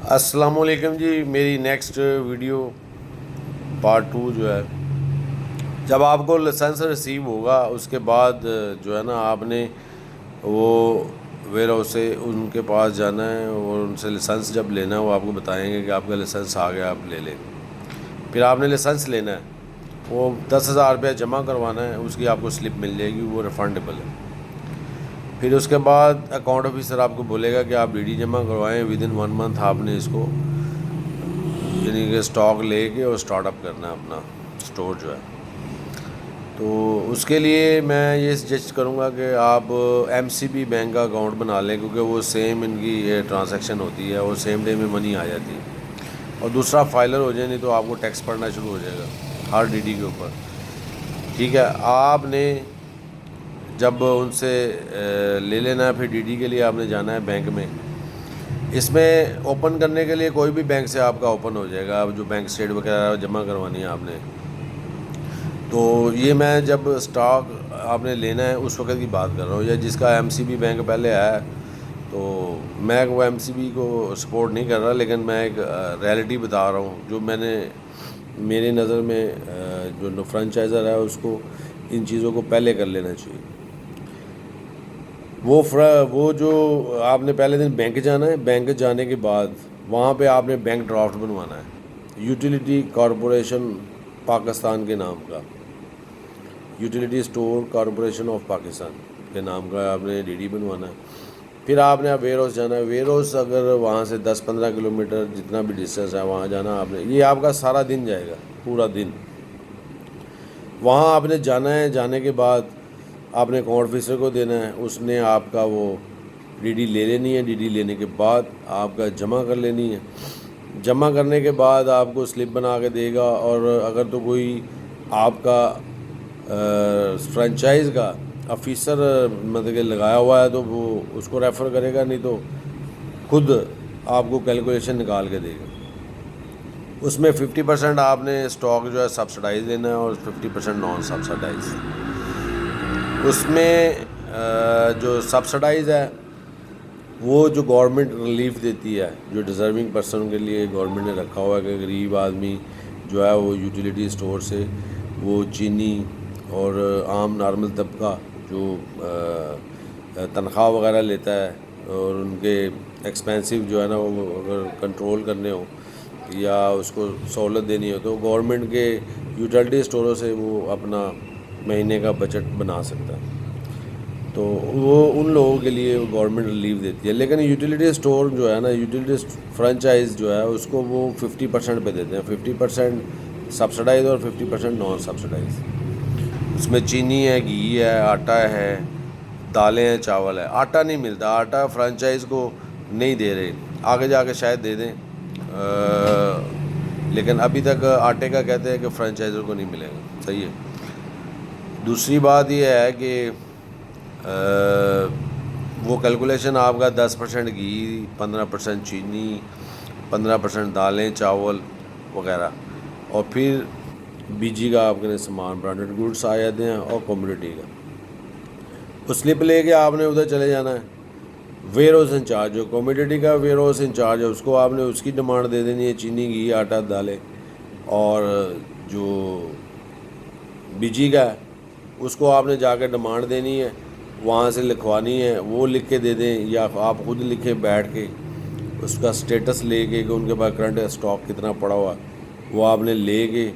السلام علیکم جی. میری نیکسٹ ویڈیو پارٹ 2 جو ہے، جب آپ کو لائسنس ریسیو ہوگا اس کے بعد جو ہے نا آپ نے وہ ویئر ہاؤس سے ان کے پاس جانا ہے اور ان سے لائسنس جب لینا ہے وہ آپ کو بتائیں گے کہ آپ کا لائسنس آ گیا، آپ لے لیں. پھر آپ نے لائسنس لینا ہے، وہ 10,000 روپیہ جمع کروانا ہے، اس کی آپ کو سلپ مل جائے گی، وہ ریفنڈیبل ہے. پھر اس کے بعد اکاؤنٹ آفیسر آپ کو بولے گا کہ آپ ڈی ڈی جمع کروائیں. ود ان 1 منتھ آپ نے اس کو یعنی کہ اسٹاک لے کے اور اسٹارٹ اپ کرنا ہے اپنا اسٹور جو ہے. تو اس کے لیے میں یہ سجیسٹ کروں گا کہ آپ ایم سی بی بینک کا اکاؤنٹ بنا لیں، کیونکہ وہ سیم ان کی ٹرانزیکشن ہوتی ہے اور سیم ڈے میں منی آ جاتی ہے. اور دوسرا فائلر ہو جائے، نہیں تو آپ کو ٹیکس پڑنا شروع ہو جائے گا ہر ڈی ڈی کے اوپر. ٹھیک ہے، آپ نے جب ان سے لے لینا ہے، پھر ڈی ڈی کے لیے آپ نے جانا ہے بینک میں. اس میں اوپن کرنے کے لیے کوئی بھی بینک سے آپ کا اوپن ہو جائے گا، آپ جو بینک اسٹیٹ وغیرہ جمع کروانی ہے آپ نے. تو یہ میں جب اسٹاک آپ نے لینا ہے اس وقت کی بات کر رہا ہوں، یا جس کا ایم سی بی بینک پہلے آیا ہے. تو میں وہ ایم سی بی کو سپورٹ نہیں کر رہا، لیکن میں ایک ریئلٹی بتا رہا ہوں جو میں نے میری نظر میں جو فرنچائزر ہے اس کو ان چیزوں کو پہلے کر لینا چاہیے. وہ جو آپ نے پہلے دن بینک جانا ہے، بینک جانے کے بعد وہاں پہ آپ نے بینک ڈرافٹ بنوانا ہے، یوٹیلیٹی کارپوریشن پاکستان کے نام کا، utility store corporation of Pakistan کے نام کا آپ نے ڈی ڈی بنوانا ہے. پھر آپ نے ویئر ہاؤس جانا ہے. ویئر ہاؤس اگر وہاں سے 10-15 کلومیٹر جتنا بھی ڈسٹینس ہے وہاں جانا آپ نے. یہ آپ کا سارا دن جائے گا، پورا دن وہاں آپ نے جانا ہے. جانے کے بعد آپ نے اکاؤنٹ آفیسر کو دینا ہے، اس نے آپ کا وہ ڈی ڈی لے لینی ہے. ڈی ڈی لینے کے بعد آپ کا جمع کر لینی ہے. جمع کرنے کے بعد آپ کو سلپ بنا کے دے گا، اور اگر تو کوئی آپ کا فرنچائز کا آفیسر مطلب کہ لگایا ہوا ہے تو وہ اس کو ریفر کرے گا، نہیں تو خود آپ کو کیلکولیشن نکال کے دے گا. اس میں 50% آپ نے اسٹاک جو ہے سبسڈائز لینا ہے اور 50% نان سبسڈائز. اس میں جو سبسڈائز ہے وہ جو گورنمنٹ ریلیف دیتی ہے، جو ڈیزرونگ پرسن کے لیے گورنمنٹ نے رکھا ہوا ہے کہ غریب آدمی جو ہے وہ یوٹیلیٹی اسٹور سے وہ چینی اور عام نارمل طبقہ جو تنخواہ وغیرہ لیتا ہے اور ان کے ایکسپینسو جو ہے نا وہ اگر کنٹرول کرنے ہو یا اس کو سہولت دینی ہو تو گورنمنٹ کے یوٹیلیٹی اسٹوروں سے وہ اپنا مہینے کا بجٹ بنا سکتا ہے. تو وہ ان لوگوں کے لیے گورنمنٹ ریلیف دیتی ہے. لیکن یوٹیلیٹی اسٹور جو ہے نا، یوٹیلیٹی فرنچائز جو ہے اس کو وہ 50% پہ دیتے ہیں. 50% سبسڈائز اور 50% نان سبسڈائز. اس میں چینی ہے، گھی ہے، آٹا ہے، دالیں ہیں، چاول ہے. آٹا نہیں ملتا، آٹا فرنچائز کو نہیں دے رہے، آگے جا کے شاید دے دیں، لیکن ابھی تک آٹے کا کہتے ہیں کہ فرنچائزر کو نہیں ملے گا. صحیح ہے. دوسری بات یہ ہے کہ وہ کیلکولیشن آپ کا 10% گھی، 15% چینی، 15% دالیں، چاول وغیرہ، اور پھر بی جی کا آپ کے سامان برانڈڈ گوڈس آ جاتے ہیں، اور کمیونٹی کا. وہ سلپ لے کے آپ نے ادھر چلے جانا ہے. ویئر ہاؤس انچارج جو کمیونٹی کا ویئر ہاؤس انچارج ہے اس کو آپ نے اس کی ڈیمانڈ دے دینی ہے، چینی، گھی، آٹا، دالیں. اور جو بی جی کا ہے اس کو آپ نے جا کے ڈیمانڈ دینی ہے، وہاں سے لکھوانی ہے. وہ لکھ کے دے دیں یا آپ خود لکھیں بیٹھ کے اس کا سٹیٹس لے کے کہ ان کے پاس کرنٹ اسٹاک کتنا پڑا ہوا، وہ آپ نے لے کے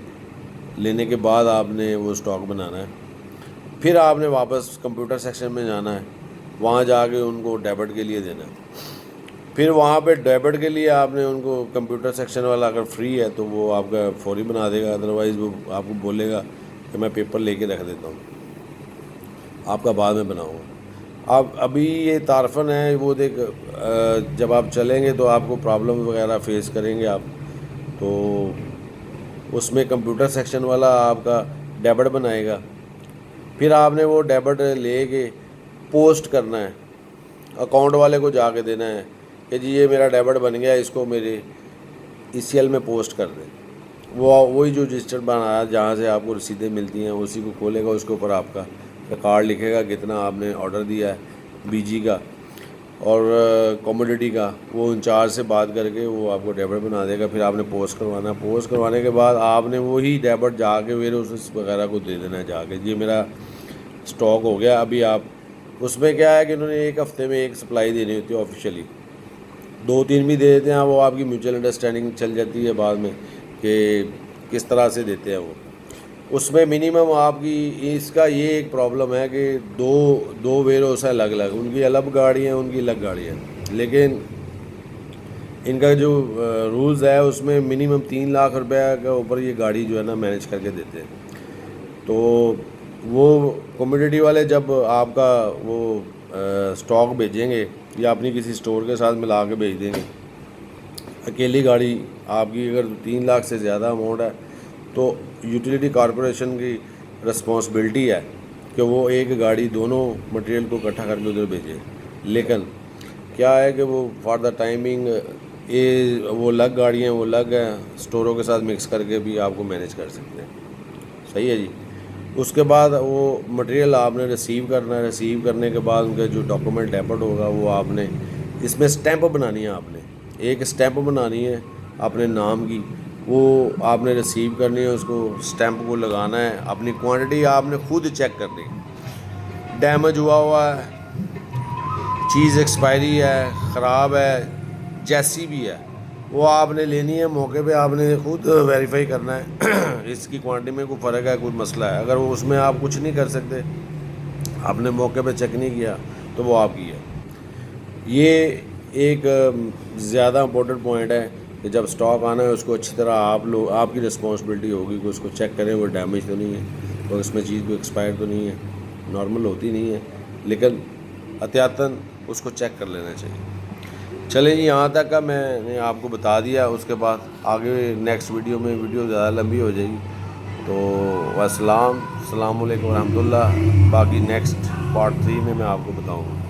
لینے کے بعد آپ نے وہ اسٹاک بنانا ہے. پھر آپ نے واپس کمپیوٹر سیکشن میں جانا ہے، وہاں جا کے ان کو ڈیبٹ کے لیے دینا ہے. پھر وہاں پہ ڈیبٹ کے لیے آپ نے ان کو کمپیوٹر سیکشن والا اگر فری ہے تو وہ آپ کا فوری بنا دے گا، ادروائز وہ آپ کو بولے گا کہ میں پیپر لے کے رکھ دیتا ہوں، آپ کا بعد میں بناؤں گا. ابھی یہ تعارفن ہے، وہ دیکھ جب آپ چلیں گے تو آپ کو پرابلم وغیرہ فیس کریں گے آپ. تو اس میں کمپیوٹر سیکشن والا آپ کا ڈیبٹ بنائے گا. پھر آپ نے وہ ڈیبٹ لے کے پوسٹ کرنا ہے، اکاؤنٹ والے کو جا کے دینا ہے کہ جی یہ میرا ڈیبٹ بن گیا، اس کو میرے ای سی ایل میں پوسٹ کر دیں. وہی جو رجسٹر بنایا جہاں سے آپ کو رسیدیں ملتی ہیں اسی کو کھولے گا، اس کے اوپر آپ کا ریکارڈ لکھے گا کتنا آپ نے آرڈر دیا ہے بی جی کا. اور کوموڈیٹی کا وہ انچارج سے بات کر کے وہ آپ کو ڈیبٹ بنا دے گا. پھر آپ نے پوسٹ کروانا ہے, پوسٹ کروانے کے بعد آپ نے وہی ڈیبٹ جا کے ویئر ہاؤس وغیرہ کو دے دینا ہے جا کے, یہ میرا اسٹاک ہو گیا. ابھی آپ اس میں کیا ہے کہ انہوں نے ایک ہفتے میں ایک سپلائی دینی ہوتی ہے آفیشیلی, 2-3 بھی دے دیتے ہیں, وہ آپ کی میوچل انڈرسٹینڈنگ چل جاتی ہے بعد میں کہ کس طرح سے دیتے ہیں وہ. اس میں منیمم آپ کی اس کا یہ ایک پرابلم ہے کہ دو ویئر ہاؤس ہیں الگ الگ, ان کی الگ گاڑی ہیں, ان کی الگ گاڑی ہے, لیکن ان کا جو رولز ہے اس میں منیمم 3 لاکھ روپے کے اوپر یہ گاڑی جو ہے نا مینیج کر کے دیتے ہیں. تو وہ کمیونٹی والے جب آپ کا وہ اسٹاک بھیجیں گے یا اپنی کسی اسٹور کے ساتھ ملا کے بھیج دیں گے, اکیلی گاڑی آپ کی اگر 3 لاکھ سے زیادہ اماؤنٹ ہے تو یوٹیلیٹی کارپوریشن کی رسپانسبلٹی ہے کہ وہ ایک گاڑی دونوں مٹیریل کو اکٹھا کر کے ادھر بھیجے. لیکن کیا ہے کہ وہ فار دا ٹائمنگ وہ الگ گاڑیاں وہ الگ ہیں, اسٹوروں کے ساتھ مکس کر کے بھی آپ کو مینیج کر سکتے ہیں. صحیح ہے جی. اس کے بعد وہ مٹیریل آپ نے ریسیو کرنا ہے, ریسیو کرنے کے بعد ان کا جو ڈاکومنٹ ڈیبٹ ہوگا وہ آپ نے اس میں اسٹیمپ بنانی ہے, آپ نے ایک اسٹیمپ بنانی ہے اپنے نام کی, وہ آپ نے ریسیو کرنی ہے, اس کو اسٹیمپ کو لگانا ہے, اپنی کوانٹٹی آپ نے خود چیک کرنی ہے, ڈیمیج ہوا ہے, چیز ایکسپائری ہے, خراب ہے, جیسی بھی ہے وہ آپ نے لینی ہے موقع پہ, آپ نے خود ویریفائی کرنا ہے اس کی کوانٹٹی میں کوئی فرق ہے, کوئی مسئلہ ہے. اگر وہ اس میں آپ کچھ نہیں کر سکتے, آپ نے موقع پہ چیک نہیں کیا تو وہ آپ کی ہے. یہ ایک زیادہ امپورٹنٹ پوائنٹ ہے کہ جب اسٹاک آنا ہے اس کو اچھی طرح آپ کی رسپانسبلٹی ہوگی کہ اس کو چیک کریں وہ ڈیمیج تو نہیں ہے, اور اس میں چیز کوئی ایکسپائر تو نہیں ہے, نارمل ہوتی نہیں ہے, لیکن احتیاطاً اس کو چیک کر لینا چاہیے. چلیں جی, یہاں تک کا میں نے آپ کو بتا دیا. اس کے بعد آگے نیکسٹ ویڈیو میں ویڈیو زیادہ لمبی ہو جائے گی. تو السلام علیکم ورحمۃ اللہ. باقی نیکسٹ پارٹ 3 میں آپ کو بتاؤں گا.